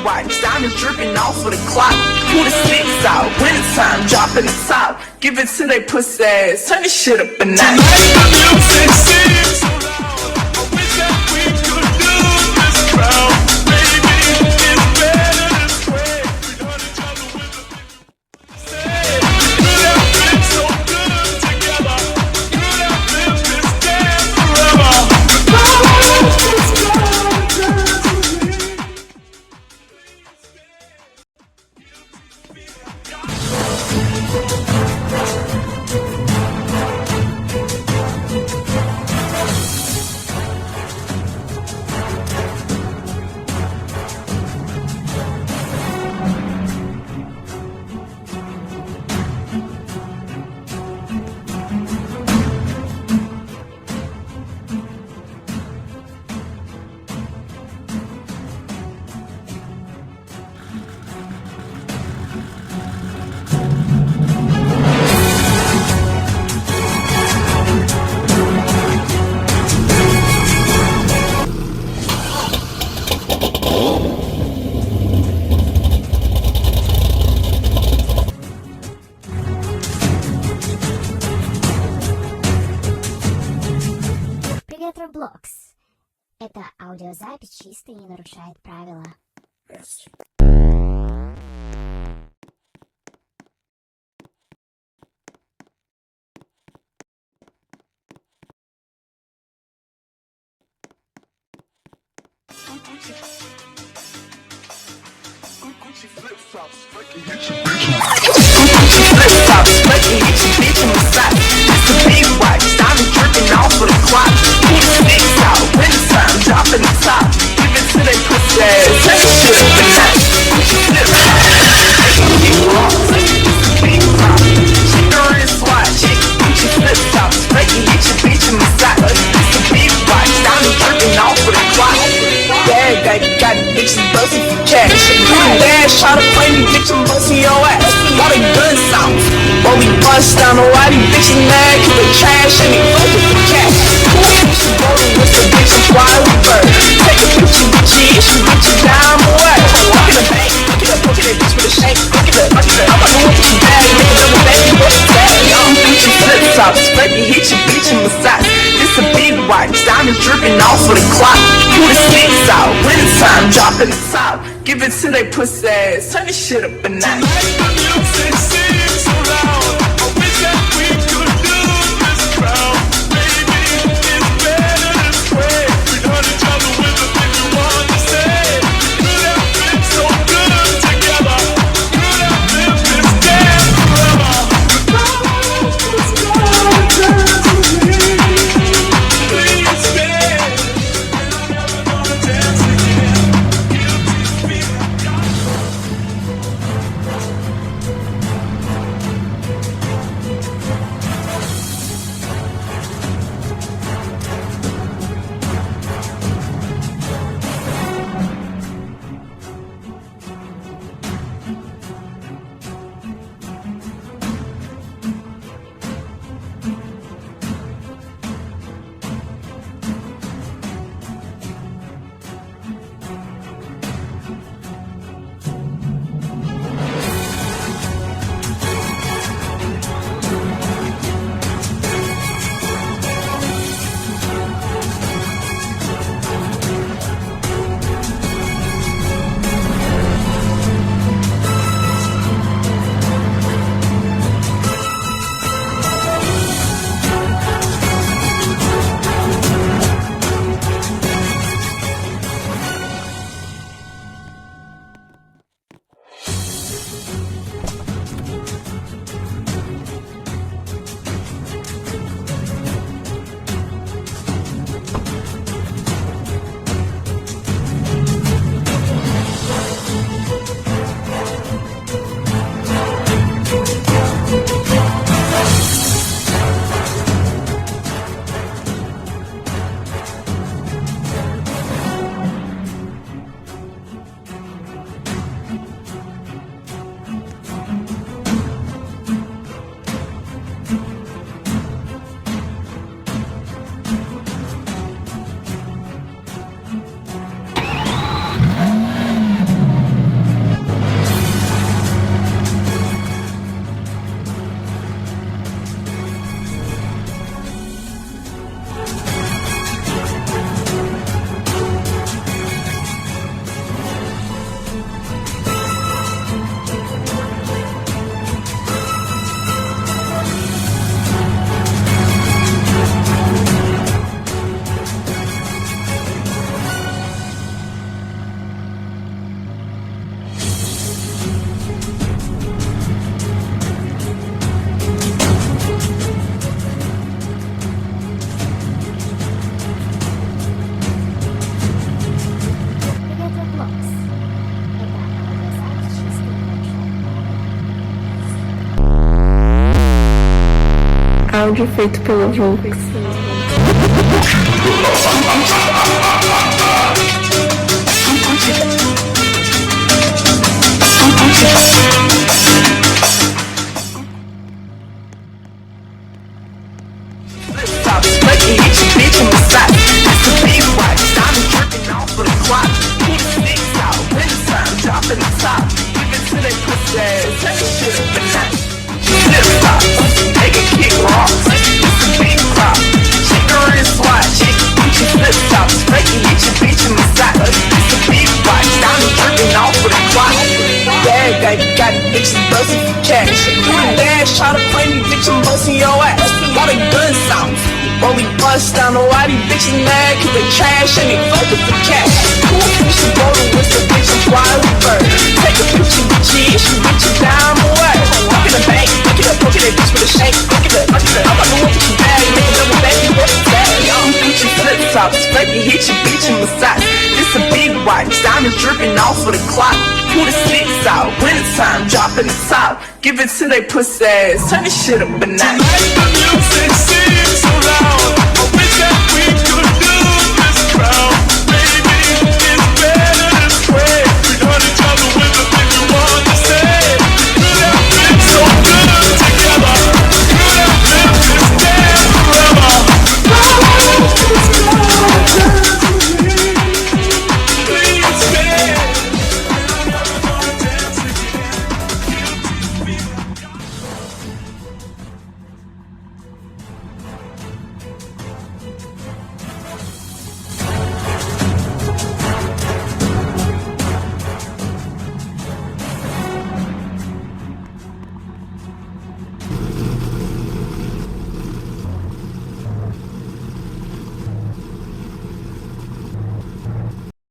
white, diamonds dripping off of the clock. Pull the sticks out, wintertime, dropping the top. Give it to they pussy ass, turn this shit up a notch. Tonight the music seems so loud. I wish that we could lose this crowd. Baby, it's better this way. We hurt each other with the things we say. We could have been so good together. We could have lived this dance forever. Привет, Roblox! Эта аудиозапись чисто не нарушает правила. Try to play me, bitch, I'm busting your ass. All the gun sounds, while we bust down the why these bitches mad, cause they trash and they fucking for cash. Who is you rolling with the bitch, that's why we bird. Take a picture with G, she get you down the way. Look at the bank, look at that bitch with a shake. Look at that, I'm about to whoop you bag, nigga, double baby, what's that? Young bitch, you flip tops, spread you hit your bitch in the socks. This a big watch, diamonds dripping off of the clock. Pull the sticks out, wintertime, dropping the top. Give it to they pussy ass, turn this shit up a notch. Tonight the music seems so loud. I wish that we could lose this crowd. Baby, it's better this way. We hurt each other with the things we want to say. We could have been so good together. We could have lived this dance forever. Please stay, and I'm never gonna dance again. áudio feito pelo Vulpix. Stop smoking, hit your bitch in the side. It's a big watch, diamond dripping off of the clock. Pull the sticks out, winter time, dropping the top. Give it to they pussy ass, take a shit up and night. Flip flop, make a kick rocks. It's a big crop, check the wrist watch. Put your flip top, smoking, hit your bitch in the side. It's a big watch, diamond dripping off of the clock. Bad guy, got bitches bustin' for cash. Dash, try to play me, bitch, I'm bustin' your ass. All the gun sounds, but we bust down. Know why these bitches mad? Cause they trash and they fuckin' for cash. Who wish you go to with the bitch, I'm wild with bird. Take a picture, bitch, issue, bitch, you down the way. Walk in the bank, look it up, look at that bitch with a shake. Look at that, I'm about to whoop you bad, make a double back, you what's that? Young bitch, you flip top, straight and hit your bitch in the side. This a big watch, diamonds dripping off of the clock. Pull the sticks out, winter time, dropping the top. Give it to they pussy ass, turn this shit up a notch.